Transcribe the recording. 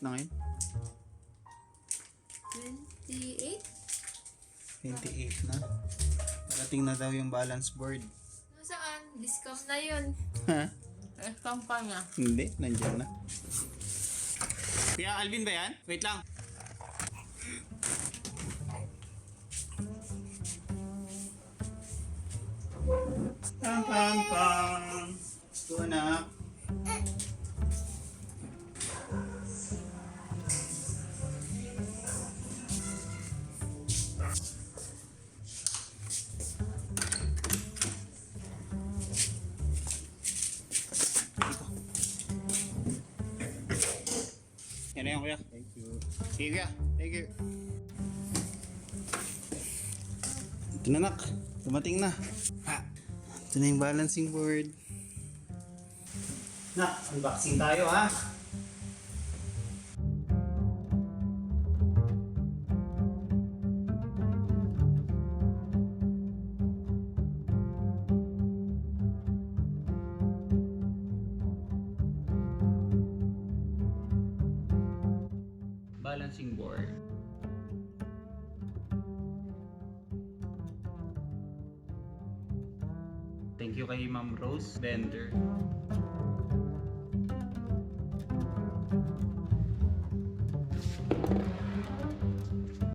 na ngayon? 28? 28 na. Parating na daw yung balance board. Saan? Discount na yun. Ha? Discount pa niya. Hindi, nandiyan na. Kuya Alvin ba yan? Wait lang. Pam pam pam. Ito anak. Yan na yan kuya. Thank you. Sige kuya. Thank you. Ito na nak. Dumating na. Ha. Ito na yung balancing board. Nak, unboxing tayo ha. Balancing board. Thank you kay Ma'am Rose Bender.